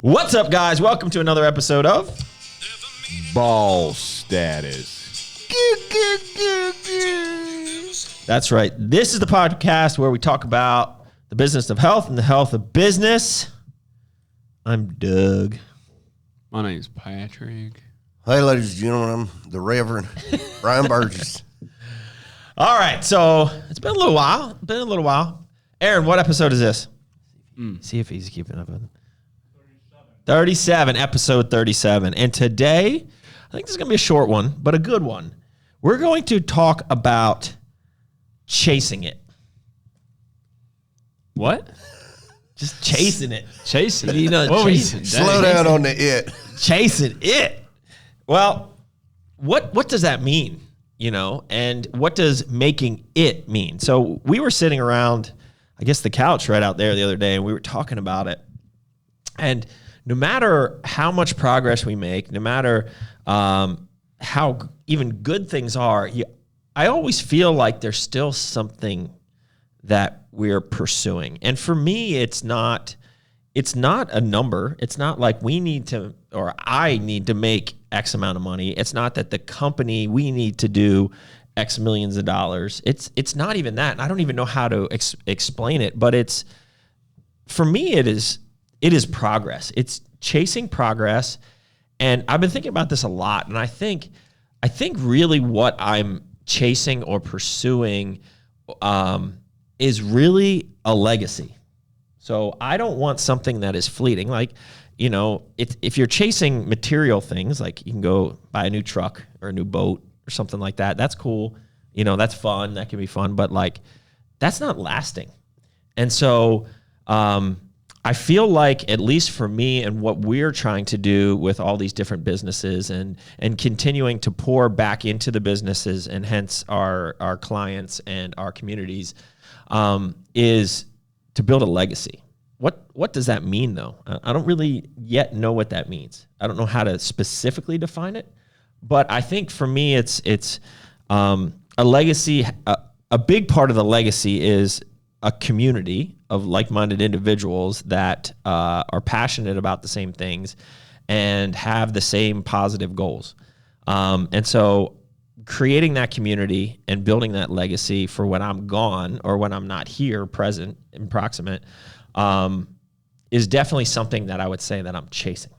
What's up, guys? Welcome to another episode of Ball Status. That's right. This is the podcast where we talk about the business of health and the health of business. I'm Doug. My name's Patrick. Hey, ladies and gentlemen, I'm the Reverend Brian Burgess. All right, so it's been a little while. Aaron, what episode is this? See if he's keeping up with it. 37, episode 37. And today, I think this is going to be a short one, but a good one. We're going to talk about chasing it. What? Just chasing it. Chasing it? You know, chasing. Slow down on the it. Chasing it. Well, what does that mean? You know, and what does making it mean? So we were sitting around, I guess, the couch right out there the other day, and we were talking about it. And no matter how much progress we make, no matter how even good things are, I always feel like there's still something that we're pursuing. And for me, it's not a number. It's not like we need to, or I need to make X amount of money. It's not that the company, we need to do X millions of dollars. It's not even that. And I don't even know how to explain it, but for me, it is progress. It's chasing progress. And I've been thinking about this a lot. And I think really what I'm chasing or pursuing is really a legacy. So I don't want something that is fleeting. Like, you know, if you're chasing material things, like you can go buy a new truck or a new boat or something like that, that's cool. You know, that's fun. That can be fun. But like, that's not lasting. And so I feel like, at least for me and what we're trying to do with all these different businesses and continuing to pour back into the businesses and hence our clients and our communities, is to build a legacy. What does that mean, though? I don't really yet know what that means. I don't know how to specifically define it, but I think for me, it's a legacy. A big part of the legacy is a community of like-minded individuals that are passionate about the same things and have the same positive goals. And so creating that community and building that legacy for when I'm gone or when I'm not here, present and proximate, is definitely something that I would say that I'm chasing.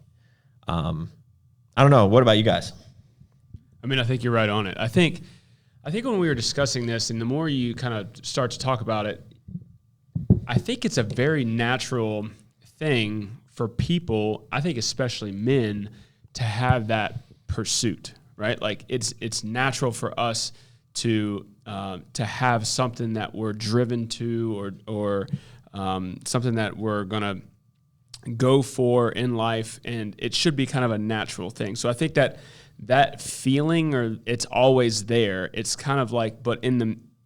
I don't know. What about you guys? I mean, I think you're right on it. I think when we were discussing this, and the more you kind of start to talk about it, I think it's a very natural thing for people, I think especially men, to have that pursuit, right? Like it's natural for us to have something that we're driven to or something that we're gonna go for in life, and it should be kind of a natural thing. So I think that feeling, or it's always there. It's kind of like, but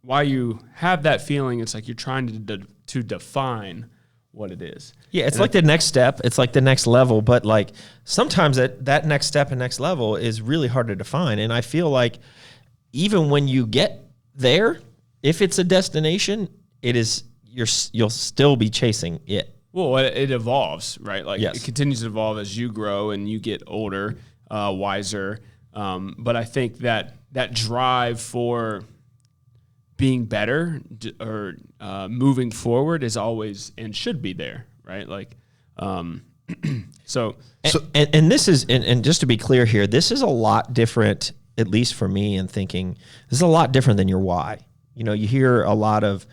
while you have that feeling, it's like you're trying to define what it is. Yeah, it's like the next step. It's like the next level. But like sometimes that next step and next level is really hard to define. And I feel like even when you get there, if it's a destination, you'll still be chasing it. Well, it evolves, right? Like yes. It continues to evolve as you grow and you get older, wiser. But I think that drive for being better or moving forward is always and should be there, right? Like, so this is, and just to be clear here, this is a lot different, at least for me, in thinking this is a lot different than your why. You know, you hear a lot of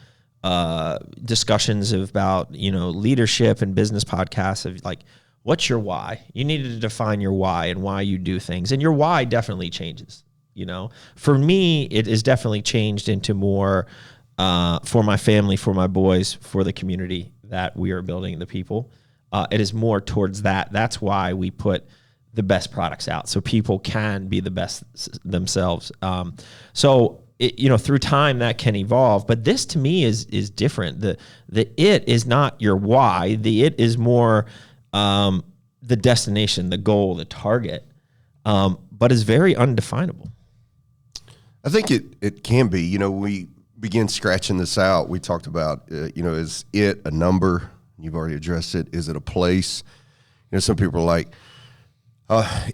discussions about, you know, leadership and business podcasts of like, what's your why? You need to define your why and why you do things, and your why definitely changes. You know, for me, it is definitely changed into more for my family, for my boys, for the community that we are building, the people. It is more towards that. That's why we put the best products out, so people can be the best themselves. Through time that can evolve. But this to me is different. The it is not your why. The it is more the destination, the goal, the target, but is very undefinable. I think it can be. You know, we begin scratching this out. We talked about, is it a number? You've already addressed it. Is it a place? some people are like,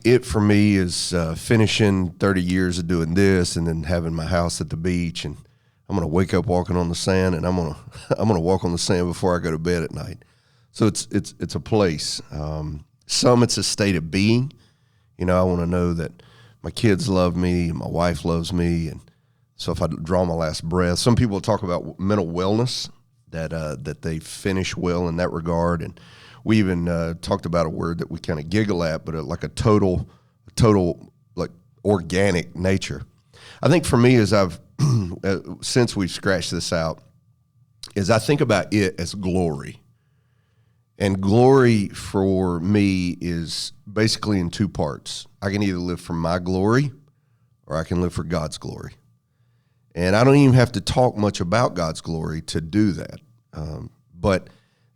it for me is finishing 30 years of doing this and then having my house at the beach, and I'm going to wake up walking on the sand, and I'm going to walk on the sand before I go to bed at night. So it's a place. Some it's a state of being. I want to know that my kids love me and my wife loves me, and so if I draw my last breath, some people talk about mental wellness, that they finish well in that regard, and we even talked about a word that we kind of giggle at, but like a total like organic nature. I think for me, as I've since we've scratched this out, is I think about it as glory. And glory for me is basically in two parts. I can either live for my glory or I can live for God's glory. And I don't even have to talk much about God's glory to do that. But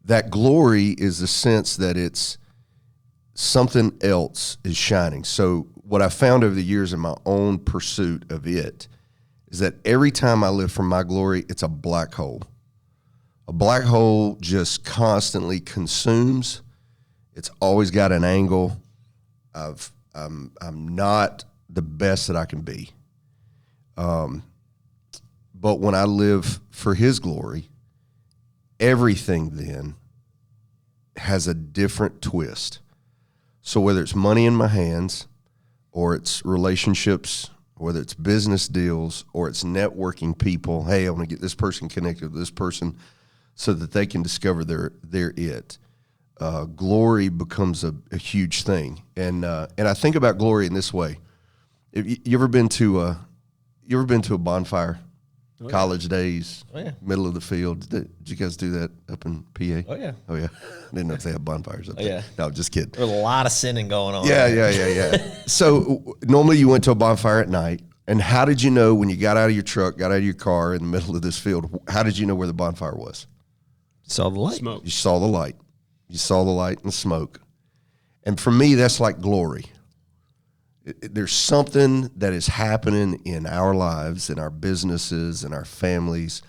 that glory is the sense that it's something else is shining. So what I found over the years in my own pursuit of it is that every time I live for my glory, it's a black hole. A black hole just constantly consumes. It's always got an angle of I'm not the best that I can be. But when I live for his glory, everything then has a different twist. So whether it's money in my hands, or it's relationships, whether it's business deals, or it's networking people, hey, I want to get this person connected with this person so that they can discover their it. Glory becomes a huge thing. And I think about glory in this way. You ever been to a bonfire? Oh, college days, oh, yeah. Middle of the field. Did you guys do that up in PA? Oh, yeah. Oh, yeah. I didn't know if they had bonfires up there. Yeah. No, just kidding. There's a lot of sinning going on. Yeah. So normally you went to a bonfire at night, and how did you know when you got out of your truck, got out of your car in the middle of this field, how did you know where the bonfire was? Saw the light. Smoke. You saw the light. You saw the light and the smoke. And for me, that's like glory. There's something that is happening in our lives, in our businesses, in our families,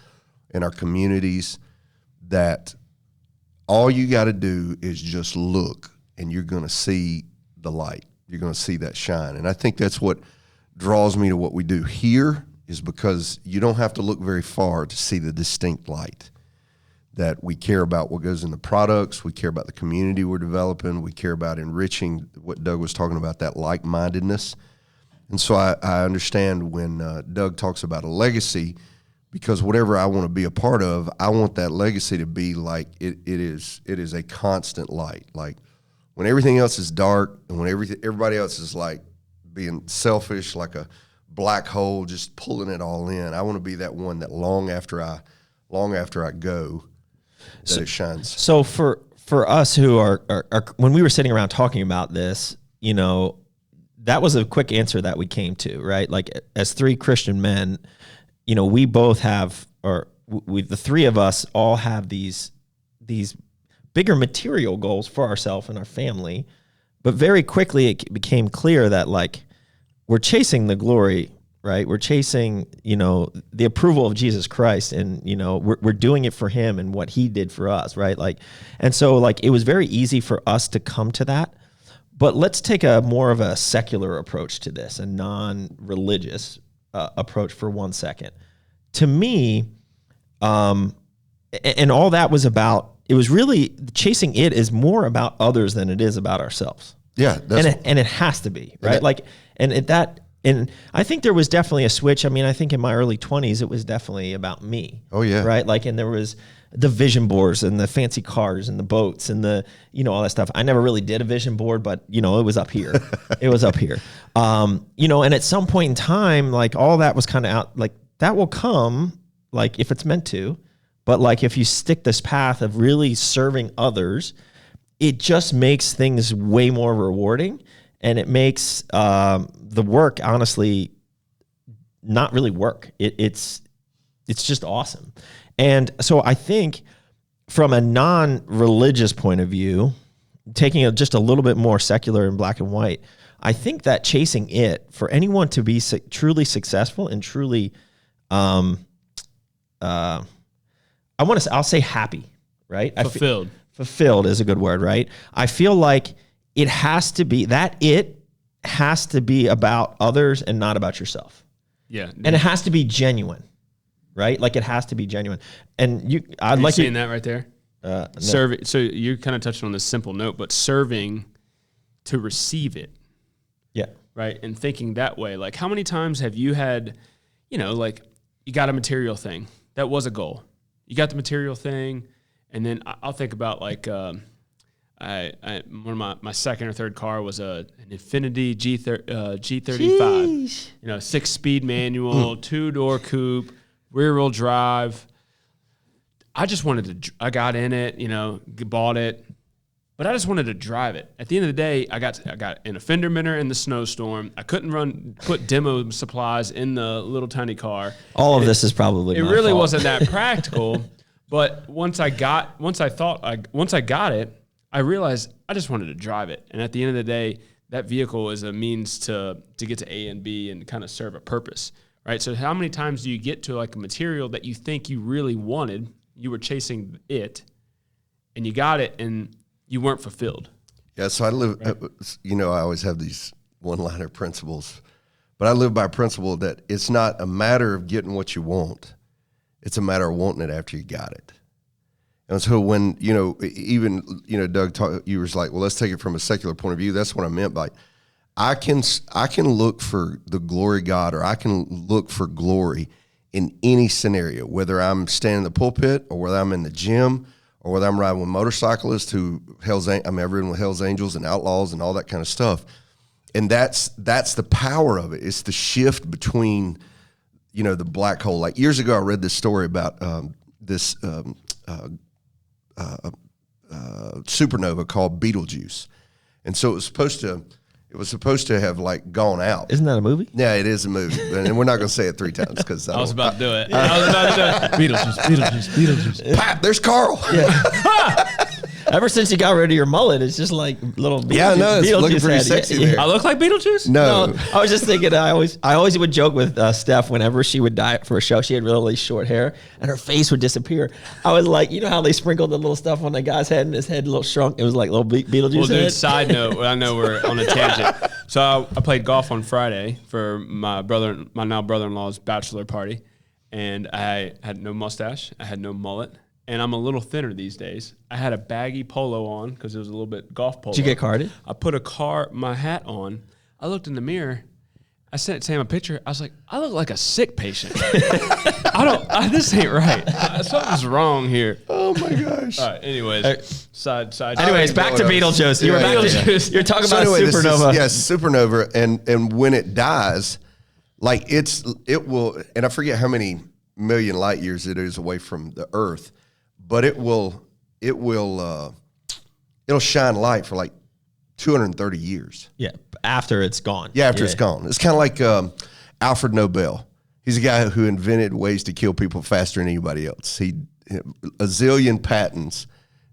in our communities, that all you got to do is just look, and you're going to see the light. You're going to see that shine. And I think that's what draws me to what we do here, is because you don't have to look very far to see the distinct light. That we care about what goes in the products, we care about the community we're developing, we care about enriching what Doug was talking about, that like-mindedness. And so I understand when Doug talks about a legacy, because whatever I want to be a part of, I want that legacy to be like it is a constant light. Like when everything else is dark and when everybody else is like being selfish, like a black hole, just pulling it all in, I want to be that one that long after I go, that it shines. So for us who are when we were sitting around talking about this, that was a quick answer that we came to, right? Like as three Christian men, we both have, the three of us all have these bigger material goals for ourselves and our family, but very quickly it became clear that like we're chasing the glory, right? We're chasing, the approval of Jesus Christ, and, we're doing it for him and what he did for us, right? Like, and so like, it was very easy for us to come to that, but let's take a more of a secular approach to this, a non-religious approach for 1 second. To me, and all that was about, it was really chasing it is more about others than it is about ourselves. Yeah. And it has to be, right? And I think there was definitely a switch. I mean, I think in my early 20s, it was definitely about me. Oh, yeah. Right? Like, and there was the vision boards and the fancy cars and the boats and the, all that stuff. I never really did a vision board, but, it was up here. It was up here. And at some point in time, like all that was kind of out, like that will come, like if it's meant to, but like if you stick this path of really serving others, it just makes things way more rewarding. And it makes the work, honestly, not really work. It's just awesome. And so I think from a non-religious point of view, taking just a little bit more secular and black and white, I think that chasing it, for anyone to be truly successful and truly, I'll say happy, right? Fulfilled. fulfilled is a good word, right? I feel like it has to be about others and not about yourself. Yeah. And it has to be genuine, right? Like it has to be genuine. And I'd Are like you saying that right there? No. Serving. So you kind of touched on this simple note, but serving to receive it. Yeah. Right. And thinking that way, like how many times have you had, like you got a material thing that was a goal. You got the material thing. And then I'll think about like, one of my second or third car was an Infiniti G35, Jeez. 6-speed manual, 2-door coupe, rear wheel drive. I just wanted I got in it, bought it, but I just wanted to drive it. At the end of the day, I got in a fender bender in the snowstorm. I couldn't put demo supplies in the little tiny car. All of this is probably It my really fault. wasn't that practical, but once I got it, I realized I just wanted to drive it. And at the end of the day, that vehicle is a means to get to A and B and kind of serve a purpose, right? So how many times do you get to like a material that you think you really wanted, you were chasing it, and you got it, and you weren't fulfilled? Yeah, so I live, I always have these one-liner principles, but I live by a principle that it's not a matter of getting what you want. It's a matter of wanting it after you got it. And so when, Doug, you was like, well, let's take it from a secular point of view. That's what I meant by I can look for the glory of God, or I can look for glory in any scenario, whether I'm standing in the pulpit or whether I'm in the gym or whether I'm riding with motorcyclists I've ridden with Hell's Angels and Outlaws and all that kind of stuff. And that's the power of it. It's the shift between, the black hole. Like years ago, I read this story about this supernova called Betelgeuse. And so it was supposed to have like gone out. Isn't that a movie? Yeah, it is a movie. And we're not going to say it 3 times because I was about to do it. Beetlejuice. Pat, there's Carl. Ever since you got rid of your mullet, it's just like little Beetlejuice. Yeah, I know. It's looking Beetlejuice pretty head. sexy there. I look like Beetlejuice? No. I was just thinking. I always would joke with Steph whenever she would diet for a show. She had really short hair, and her face would disappear. I was like, how they sprinkled the little stuff on the guy's head, and his head a little shrunk. It was like little Beetlejuice. Well, dude, head. side note, I know we're on a tangent. So I played golf on Friday for my now brother-in-law's bachelor party, and I had no mustache. I had no mullet. And I'm a little thinner these days. I had a baggy polo on because it was a little bit golf polo. Did you get carded? I put my hat on. I looked in the mirror. I sent Sam a picture. I was like, I look like a sick patient. This ain't right. Something's wrong here. Oh my gosh. All right. Anyways, side. Anyways, back to Beetlejuice. You were back to you're talking about supernova. Supernova, and when it dies, like it will, and I forget how many million light years it is away from the Earth. But it'll shine light for like 230 years. Yeah, after it's gone. Yeah, after it's gone. It's kind of like Alfred Nobel. He's a guy who invented ways to kill people faster than anybody else. He a zillion patents,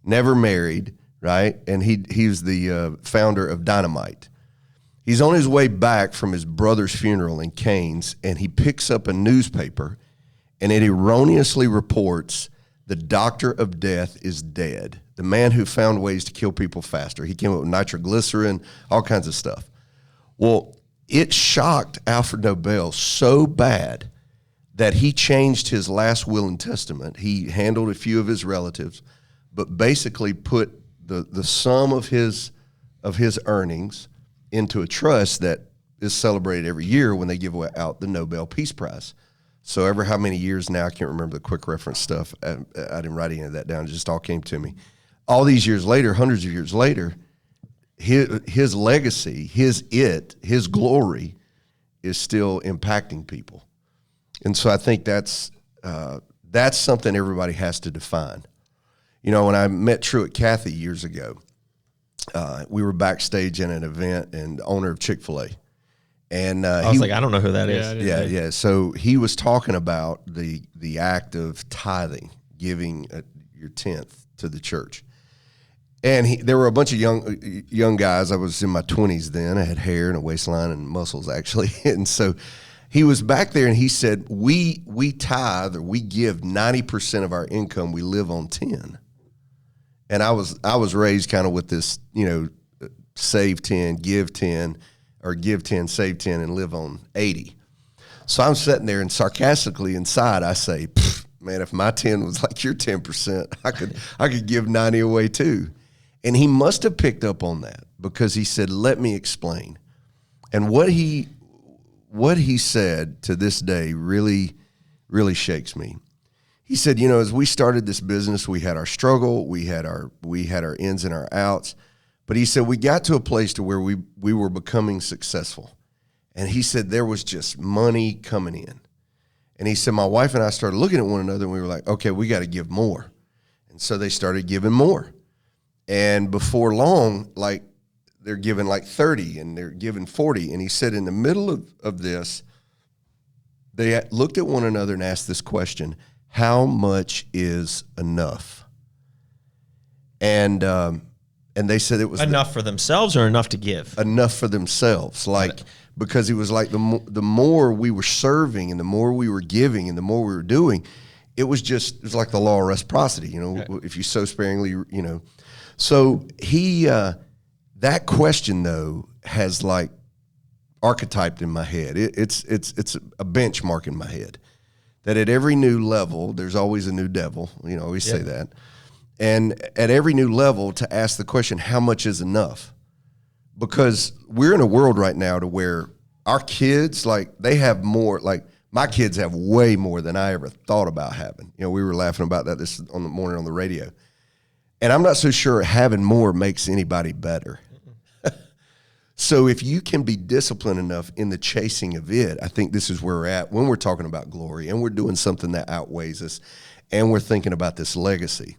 never married, right? And he was the founder of dynamite. He's on his way back from his brother's funeral in Keynes, and he picks up a newspaper, and it erroneously reports the doctor of death is dead. The man who found ways to kill people faster. He came up with nitroglycerin, all kinds of stuff. Well, it shocked Alfred Nobel so bad that he changed his last will and testament. He handled a few of his relatives, but basically put the sum of his earnings into a trust that is celebrated every year when they give out the Nobel Peace Prize. So every how many years now, I can't remember the quick reference stuff. I didn't write any of that down. It just all came to me. All these years later, hundreds of years later, his legacy, his glory is still impacting people. And so I think that's something everybody has to define. When I met Truett Cathy years ago, we were backstage in an event, and the owner of Chick-fil-A. And I was like, I don't know who that is. Yeah. So he was talking about the act of tithing, giving your 10th to the church. And there were a bunch of young guys. I was in my 20s then. I had hair and a waistline and muscles, actually. And so he was back there, and he said, we tithe, or we give 90% of our income. We live on 10. And I was raised kind of with this, save 10, give 10, or give 10, save 10, and live on 80. So I'm sitting there, and sarcastically inside I say, man, if my 10 was like your 10%, I could give 90 away too. And he must have picked up on that, because he said, let me explain. And what he said to this day really, really shakes me. He said, as we started this business, we had our struggle, we had our ins and our outs, but he said we got to a place to where we were becoming successful. And he said there was just money coming in. And he said my wife and I started looking at one another, and we were like, okay, we got to give more. And so they started giving more. And before long, like, they're giving like 30 and they're giving 40. And he said in the middle of this, they looked at one another and asked this question: how much is enough? And they said it was enough for themselves or enough to give? Enough for themselves. Because he was like, the more we were serving and the more we were giving and the more we were doing, it was like the law of reciprocity, right. If you sow sparingly, So he, that question though has like archetyped in my head. It's a benchmark in my head, that at every new level, there's always a new devil. I always say that. And at every new level, to ask the question, how much is enough? Because we're in a world right now to where our kids, like, they have more, like, my kids have way more than I ever thought about having. We were laughing about that this on the morning on the radio. And I'm not so sure having more makes anybody better. So if you can be disciplined enough in the chasing of it, I think this is where we're at when we're talking about glory and we're doing something that outweighs us and we're thinking about this legacy,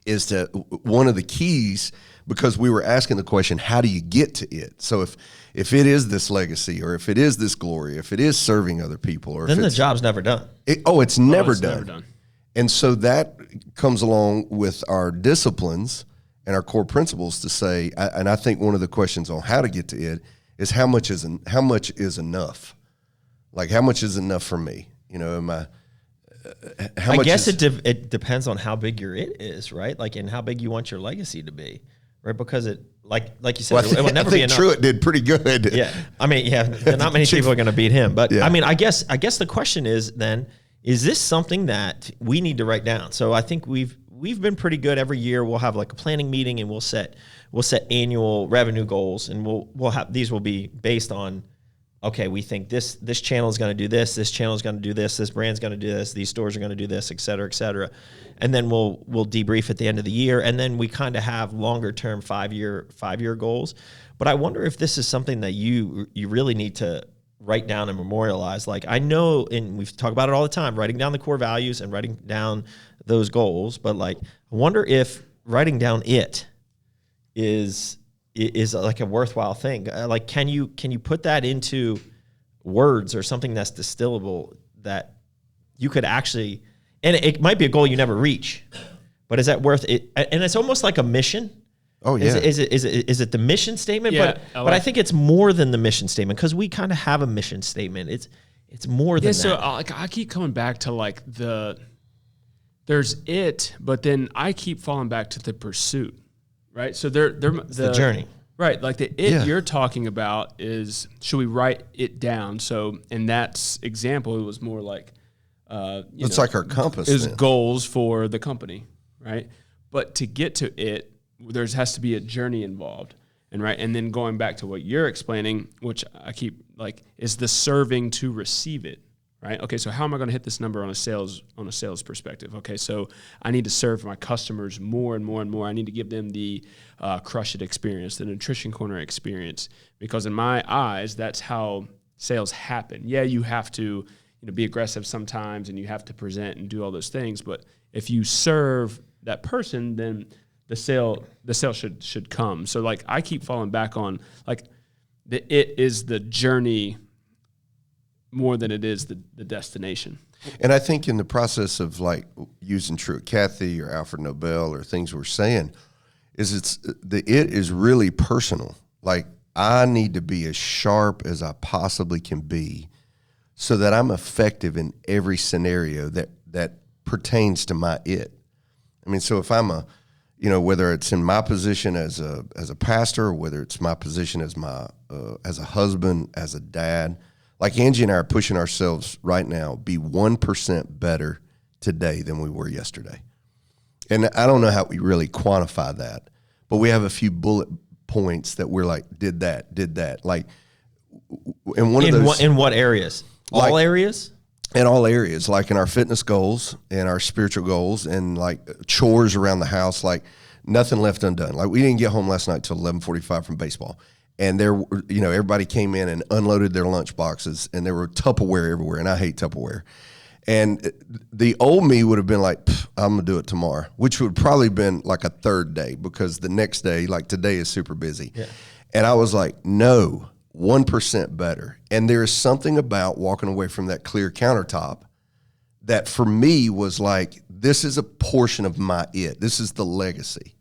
is to one of the keys, because we were asking the question, how do you get to it? So if it is this legacy, or if it is this glory, if it is serving other people, or then if the job's never done. It's never done. And so that comes along with our disciplines and our core principles to say, and I think one of the questions on how to get to it is how much is enough? Like, how much is enough for me? I guess it depends on how big your it is, right? Like, and how big you want your legacy to be, right? Because it, like you said, it will never be enough. Truett did pretty good. Yeah, not many people are going to beat him. But yeah. I guess the question is then, is this something that we need to write down? So I think we've been pretty good every year. We'll have like a planning meeting, and we'll set annual revenue goals, and we'll have, these will be based on, okay, we think this channel is going to do this channel is going to do this brand's going to do this, these stores are going to do this, et cetera, et cetera. And then we'll debrief at the end of the year, and then we kind of have longer term 5-year goals. But I wonder if this is something that you really need to write down and memorialize. Like, I know, and we've talked about it all the time, writing down the core values and writing down those goals, but like, I wonder if writing down it is like a worthwhile thing. Like, can you put that into words or something that's distillable that you could actually, and it might be a goal you never reach, but is that worth it? And it's almost like a mission. Oh yeah. Is it the mission statement? Yeah, but I think it's more than the mission statement, because we kind of have a mission statement. It's more than that. So I keep coming back to like there's it, but then I keep falling back to the pursuit. Right, so the journey, right? Like you're talking about is, should we write it down? So in that example, it was more like it's like our compass. Is goals for the company, right? But to get to it, there has to be a journey involved, and then going back to what you're explaining, which I keep like, is the serving to receive it. Right. Okay. So how am I going to hit this number on a sales perspective? Okay. So I need to serve my customers more and more and more. I need to give them the Crush It experience, the Nutrition Corner experience, because in my eyes, that's how sales happen. Yeah, you have to be aggressive sometimes, and you have to present and do all those things. But if you serve that person, then the sale should come. So like, I keep falling back on like it is the journey more than it is the destination. And I think in the process of like using Truett Cathy or Alfred Nobel or things we're saying, is it is really personal. Like, I need to be as sharp as I possibly can be so that I'm effective in every scenario that pertains to my it. I mean, so if I'm you know, whether it's in my position as a pastor, or whether it's my position as as a husband, as a dad, like Angie and I are pushing ourselves right now, be 1% better today than we were yesterday. And I don't know how we really quantify that, but we have a few bullet points that we're like, did that. Like, in one of those. In what areas? Like, all areas? In all areas, like in our fitness goals and our spiritual goals and like chores around the house, like nothing left undone. Like we didn't get home last night till 11:45 from baseball. And there, you know, everybody came in and unloaded their lunch boxes, and there were Tupperware everywhere, and I hate Tupperware. And the old me would have been like, I'm going to do it tomorrow, which would probably been like a third day, because the next day, like today, is super busy. Yeah. And I was like, no, 1% better. And there is something about walking away from that clear countertop that for me was like, this is a portion of my it. This is the legacy.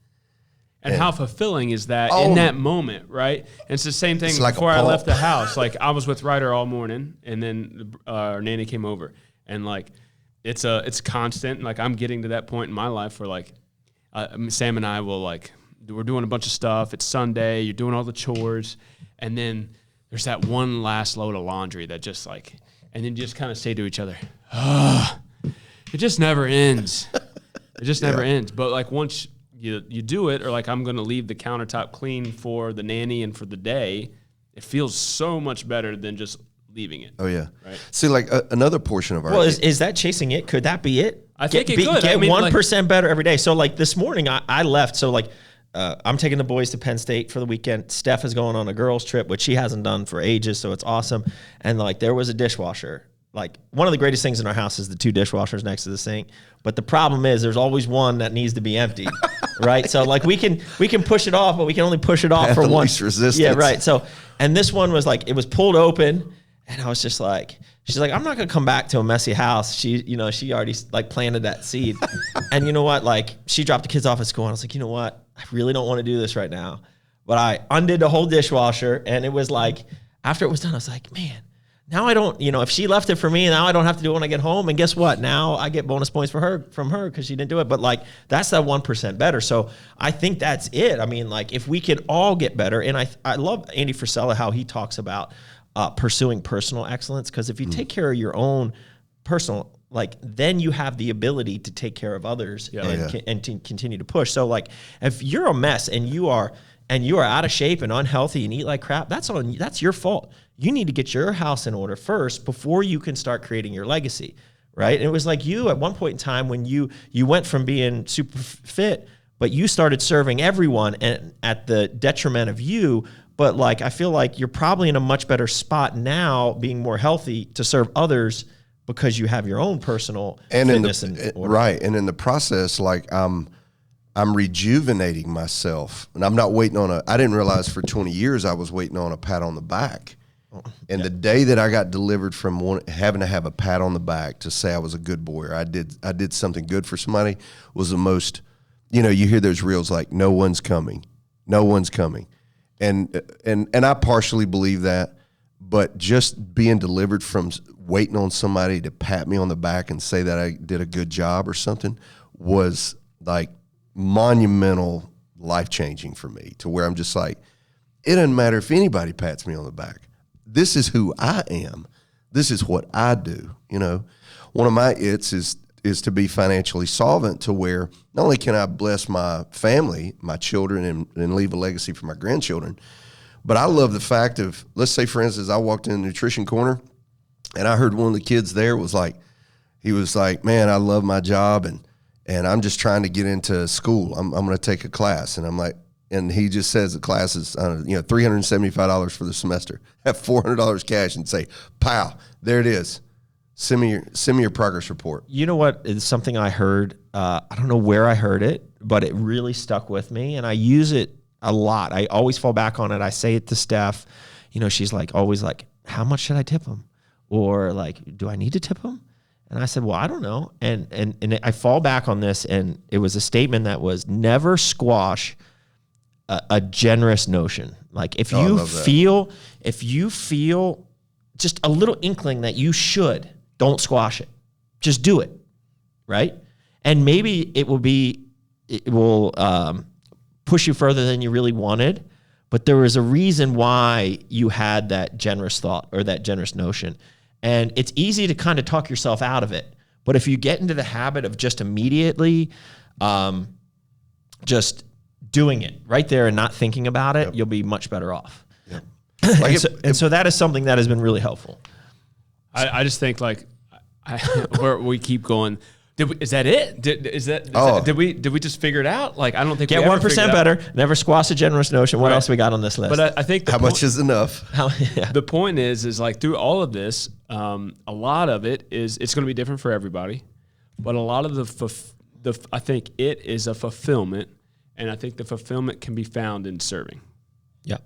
And how fulfilling is that in that moment, right? And it's the same thing like before I left the house. Like I was with Ryder all morning, and then our nanny came over, and like it's constant. Like I'm getting to that point in my life where like Sam and I will like we're doing a bunch of stuff. It's Sunday. You're doing all the chores, and then there's that one last load of laundry that just like, and then you just kind of say to each other, it just never ends. It just never ends. But like once you do it, or like I'm going to leave the countertop clean for the nanny and for the day, it feels so much better than just leaving it. Oh yeah. Right. See, like another portion of our is that chasing it? Could that be it? I think it could. Get 1% better every day. So like this morning I left. So like I'm taking the boys to Penn State for the weekend. Steph is going on a girls trip, which she hasn't done for ages, so it's awesome. And like there was a dishwasher. Like one of the greatest things in our house is the two dishwashers next to the sink. But the problem is there's always one that needs to be emptied, right? So like we can push it off, but we can only push it off for one. Least resistance. Yeah, right. So and this one was like it was pulled open, and I was just like, she's like, I'm not gonna come back to a messy house. She already like planted that seed, and you know what? Like she dropped the kids off at school, and I was like, you know what? I really don't want to do this right now, but I undid the whole dishwasher, and it was like after it was done, I was like, man. Now I don't, if she left it for me, now I don't have to do it when I get home. And guess what? Now I get bonus points from her because she didn't do it. But like, that's that 1% better. So I think that's it. I mean, like if we could all get better, and I love Andy Frisella, how he talks about pursuing personal excellence. Because if you take care of your own personal, like then you have the ability to take care of others and to continue to push. So like if you're a mess and you are out of shape and unhealthy and eat like crap, that's your fault. You need to get your house in order first before you can start creating your legacy, right? And it was like you at one point in time when you went from being super fit, but you started serving everyone and at the detriment of you. But like I feel like you're probably in a much better spot now, being more healthy to serve others because you have your own personal fitness in order. Right, and in the process, like I'm rejuvenating myself, and I'm not waiting on I didn't realize for 20 years I was waiting on a pat on the back. And the day that I got delivered from having to have a pat on the back to say I was a good boy or I did something good for somebody was the most, you hear those reels like no one's coming, and I partially believe that, but just being delivered from waiting on somebody to pat me on the back and say that I did a good job or something was like monumental, life-changing for me, to where I'm just like, it doesn't matter if anybody pats me on the back. This is who I am. This is what I do. One of my its is to be financially solvent, to where not only can I bless my family, my children, and leave a legacy for my grandchildren, but I love the fact of, let's say, for instance, I walked in the nutrition corner and I heard one of the kids there was like, man, I love my job and I'm just trying to get into school. I'm going to take a class. And I'm like, and he just says the class is, $375 for the semester. Have $400 cash and say, pow, there it is. Send me your progress report. You know what is something I heard? I don't know where I heard it, but it really stuck with me, and I use it a lot. I always fall back on it. I say it to Steph. She's like always like, how much should I tip him? Or like, do I need to tip him? And I said, well, I don't know. And I fall back on this, and it was a statement that was never squash a generous notion. Like if you feel just a little inkling that you should, don't squash it. Just do it, right? And maybe it will be it will push you further than you really wanted. But there was a reason why you had that generous thought or that generous notion. And it's easy to kind of talk yourself out of it. But if you get into the habit of just immediately just doing it right there and not thinking about it, you'll be much better off. Yep. So that is something that has been really helpful. I just think we keep going. Is that it? Did we just figure it out? Like, I don't think get 1% better. Never squash a generous notion. What else we got on this list? But I think how much is enough? The point is like through all of this, a lot of it is it's going to be different for everybody, but a lot of I think it is a fulfillment, and I think the fulfillment can be found in serving. Yeah.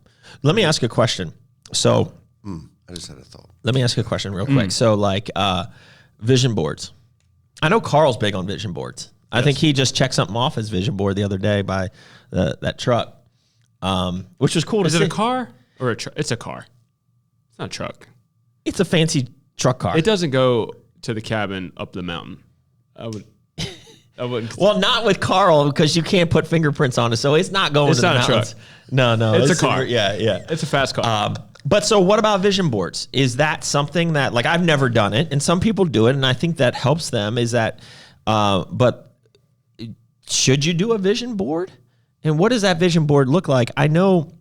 Let me ask a question. So, I just had a thought. Let me ask you a question real quick. So, like vision boards. I know Carl's big on vision boards. I think he just checked something off his vision board the other day by that truck, which was cool to see. Is it a car or a truck? It's a car. It's not a truck. It's a fancy truck car. It doesn't go to the cabin up the mountain. I wouldn't. Well, not with Carl because you can't put fingerprints on it, so it's not going to the mountains. It's not a truck. No, it's a car. Yeah. It's a fast car. But so what about vision boards? Is that something that, like, I've never done it, and some people do it, and I think that helps them, is that, but should you do a vision board? And what does that vision board look like? I know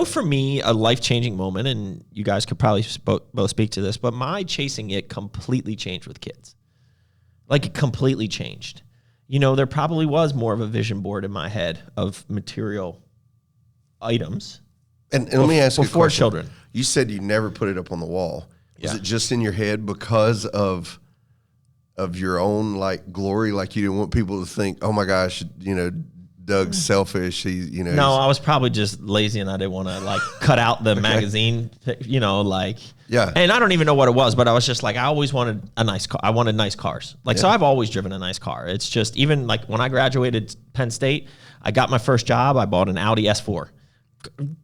for me, a life-changing moment, and you guys could probably both speak to this, but my chasing it completely changed with kids. Like, it completely changed. You know, there probably was more of a vision board in my head of material items. And let me ask you a before question. Children. You said you never put it up on the wall. Was Yeah. it just in your head because of your own like glory? Like you didn't want people to think, oh my gosh, you know, Doug's selfish. No, I was probably just lazy and I didn't want to like cut out the magazine, you know, like. Yeah. And I don't even know what it was, but I was just like, I always wanted a nice car. I wanted nice cars. Like, so I've always driven a nice car. It's just even like when I graduated Penn State, I got my first job. I bought an Audi S4.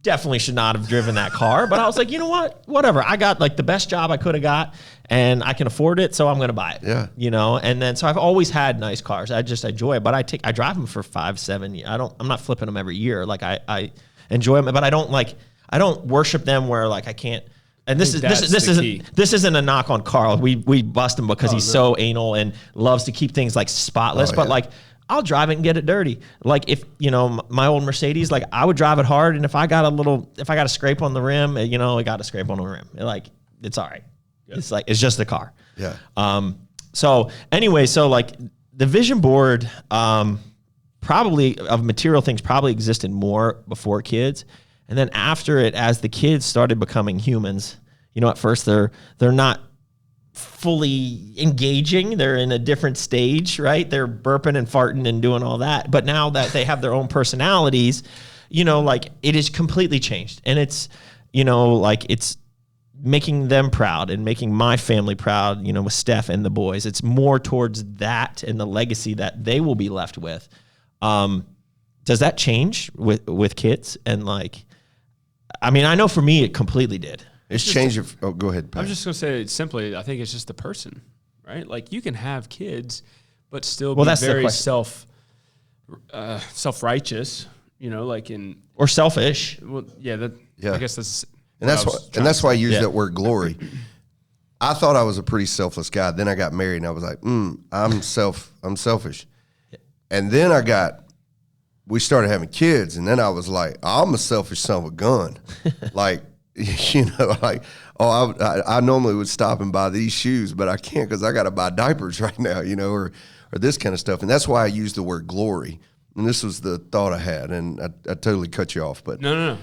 Definitely should not have driven that car, but I was like, you know what? Whatever. I got like the best job I could have got and I can afford it, so I'm going to buy it. Yeah. You know, and then so I've always had nice cars. I just enjoy it, but I drive them for 5-7 years. I'm not flipping them every year. Like I enjoy them, but I don't worship them where like I can't. And this isn't a knock on Carl. We bust him because he's so anal and loves to keep things like spotless, but like I'll drive it and get it dirty. Like if, you know, my old Mercedes, like I would drive it hard. And if I got a scrape on the rim, you know, I got a scrape on the rim. Like, it's all right. Yeah. It's like, it's just a car. Yeah. So anyway, so like the vision board, probably of material things probably existed more before kids. And then after it, as the kids started becoming humans, you know, at first they're not fully engaging. They're in a different stage, right? They're burping and farting and doing all that. But now that they have their own personalities, you know, like it is completely changed. And it's, you know, like it's making them proud and making my family proud, you know, with Steph and the boys. It's more towards that and the legacy that they will be left with. Does that change with kids? And like, I mean, I know for me, it completely did. It's changed. Go ahead, Pat. I was just going to say simply, I think it's just the person, right? Like you can have kids, but still be very self-righteous, you know, like or selfish. Well, yeah. I guess that's, that's why I use that word glory. I thought I was a pretty selfless guy. Then I got married and I was like, I'm selfish. And then we started having kids, and then I was like, I'm a selfish son of a gun. Like, you know, like, I normally would stop and buy these shoes, but I can't because I got to buy diapers right now, you know, or this kind of stuff. And that's why I use the word glory. And this was the thought I had, and I totally cut you off. But no.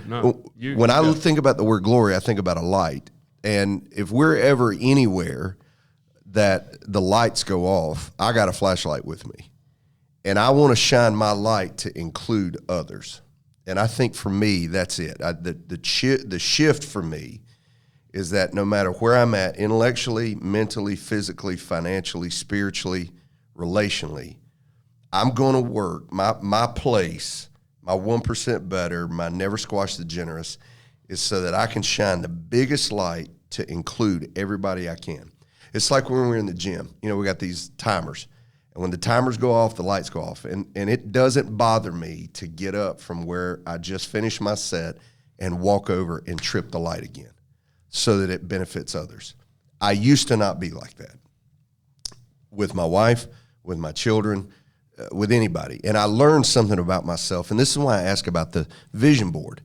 When I think about the word glory, I think about a light. And if we're ever anywhere that the lights go off, I got a flashlight with me. And I want to shine my light to include others. And I think for me, that's it. The shift for me is that no matter where I'm at, intellectually, mentally, physically, financially, spiritually, relationally, I'm going to work. My place, my 1% better, my never squash the generous, is so that I can shine the biggest light to include everybody I can. It's like when we're in the gym. You know, we got these timers. And when the timers go off, the lights go off. And it doesn't bother me to get up from where I just finished my set and walk over and trip the light again so that it benefits others. I used to not be like that with my wife, with my children, with anybody. And I learned something about myself. And this is why I ask about the vision board.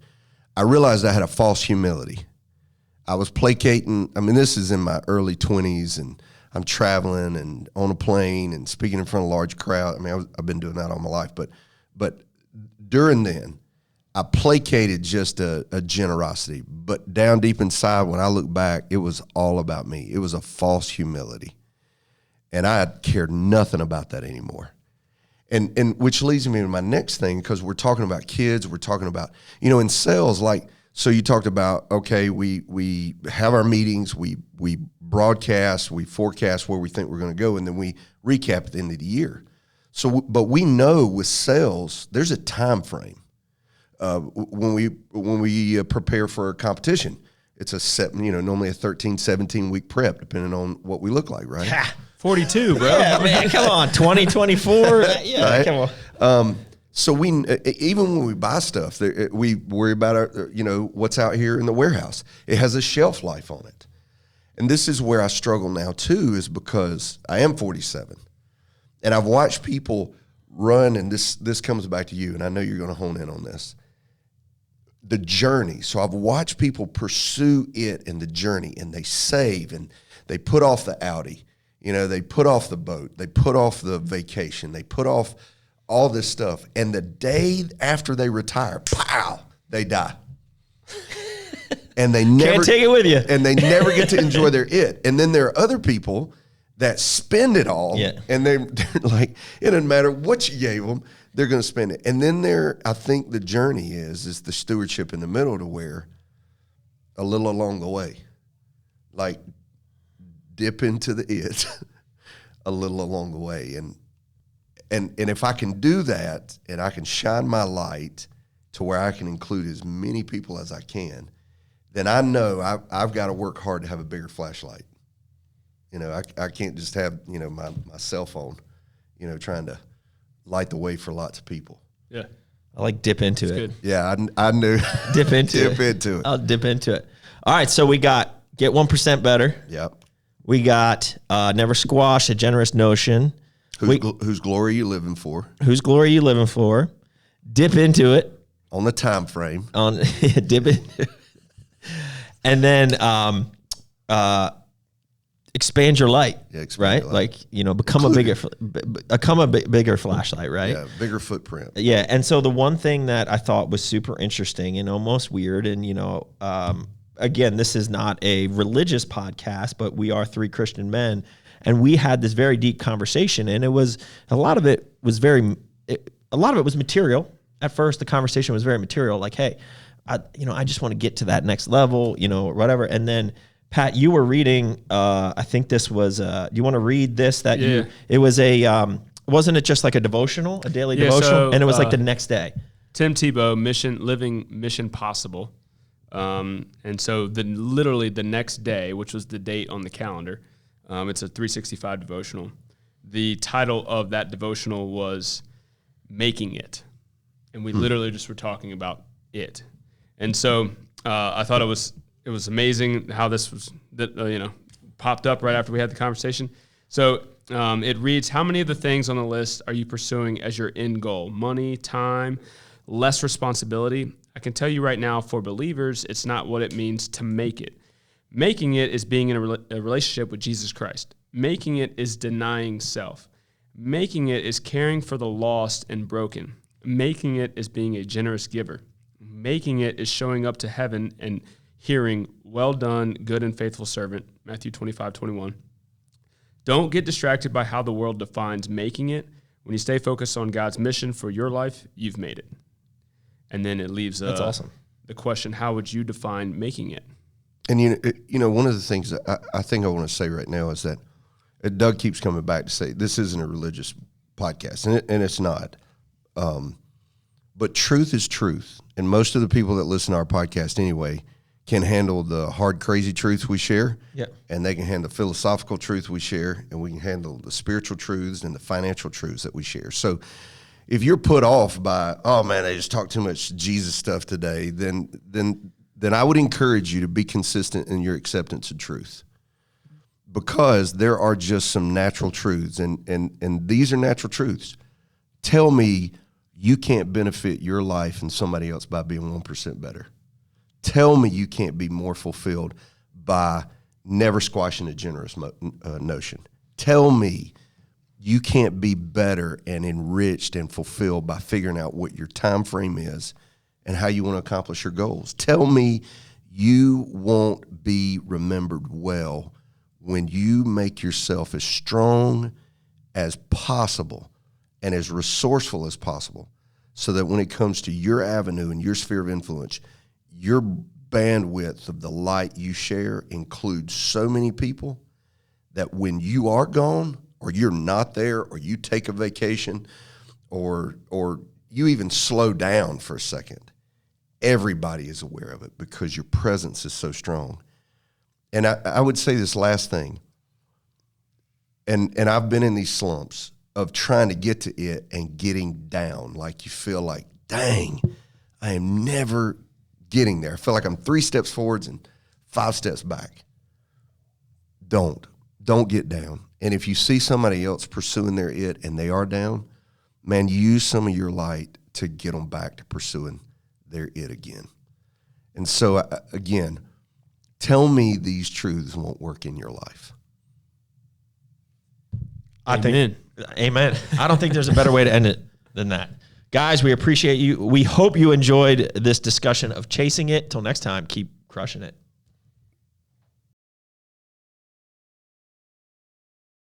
I realized I had a false humility. I was placating. I mean, this is in my early 20s, and I'm traveling and on a plane and speaking in front of a large crowd. I mean, I've been doing that all my life. But during then, I placated just a generosity. But down deep inside, when I look back, it was all about me. It was a false humility. And I cared nothing about that anymore. And which leads me to my next thing, because we're talking about kids, we're talking about, in sales, like, so you talked about, okay, we have our meetings, we broadcast, we forecast where we think we're going to go, and then we recap at the end of the year. So, but we know with sales, there's a time frame. When we prepare for a competition, it's normally a 13, 17 week prep, depending on what we look like, right? 42, bro. Yeah, man, come on, 2024. Yeah, Right? come on. So even when we buy stuff, we worry about what's out here in the warehouse. It has a shelf life on it, and this is where I struggle now too, is because I am 47, and I've watched people run, and this comes back to you, and I know you're going to hone in on this. The journey. So I've watched people pursue it in the journey, and they save, and they put off the Audi. They put off the boat, they put off the vacation, they put off all this stuff. And the day after they retire, pow, they die. And they never Can't take it with you. And they never get to enjoy their it. And then there are other people that spend it all. Yeah. And they're like, it doesn't matter what you gave them, they're going to spend it. And then I think the journey is the stewardship in the middle, to where a little along the way, like, dip into the it a little along the way. And if I can do that, and I can shine my light to where I can include as many people as I can, then I know I've got to work hard to have a bigger flashlight. I can't just have, my cell phone, trying to light the way for lots of people. Yeah. I like dip into it. Good. Yeah, I knew. Dip into dip it. into it. I'll dip into it. All right, so we got get 1% better. Yep. We got never squash a generous notion. Whose glory are you living for? Whose glory are you living for? Dip into it. On the time frame. Dip it. And then expand your light. Yeah, expand right? your light. Like, become a bigger flashlight, right? Yeah, bigger footprint. Yeah. And so the one thing that I thought was super interesting and almost weird, and again, this is not a religious podcast, but we are three Christian men, and we had this very deep conversation, and a lot of it was material. At first, the conversation was very material, like, hey, I just want to get to that next level, whatever. And then, Pat, you were reading, I think this was, do you want to read this? It was wasn't it just like a devotional, a daily devotional? So, and it was like the next day. Tim Tebow, living mission possible. And so literally the next day, which was the date on the calendar, it's a 365 devotional. The title of that devotional was Making It. And we literally just were talking about it. And so I thought it was amazing how this was popped up right after we had the conversation. So it reads, how many of the things on the list are you pursuing as your end goal? Money, time, less responsibility? I can tell you right now, for believers, it's not what it means to make it. Making it is being in a relationship with Jesus Christ. Making it is denying self. Making it is caring for the lost and broken. Making it is being a generous giver. Making it is showing up to heaven and hearing, well done, good and faithful servant, Matthew 25:21. Don't get distracted by how the world defines making it. When you stay focused on God's mission for your life, you've made it. And then it leaves That's awesome. The question, how would you define making it? And, one of the things that I think I want to say right now is that Doug keeps coming back to say this isn't a religious podcast, and it's not. But truth is truth. And most of the people that listen to our podcast anyway can handle the hard, crazy truths we share. Yep. And they can handle the philosophical truth we share, and we can handle the spiritual truths and the financial truths that we share. So if you're put off by, oh man, I just talked too much Jesus stuff today, then I would encourage you to be consistent in your acceptance of truth, because there are just some natural truths, and these are natural truths. Tell me you can't benefit your life and somebody else by being 1% better. Tell me you can't be more fulfilled by never squashing a generous notion. Tell me you can't be better and enriched and fulfilled by figuring out what your time frame is and how you want to accomplish your goals. Tell me you won't be remembered well when you make yourself as strong as possible and as resourceful as possible, so that when it comes to your avenue and your sphere of influence, your bandwidth of the light you share includes so many people that when you are gone, or you're not there, or you take a vacation, or you even slow down for a second, everybody is aware of it because your presence is so strong. And I would say this last thing, and I've been in these slumps of trying to get to it and getting down, like you feel like, dang, I am never getting there. I feel like I'm 3 steps forwards and 5 steps back. Don't get down. And if you see somebody else pursuing their it and they are down, man, use some of your light to get them back to pursuing their it again. And so, again, tell me these truths won't work in your life. Amen. Amen. I don't think there's a better way to end it than that. Guys, we appreciate you. We hope you enjoyed this discussion of chasing it. Till next time, keep crushing it.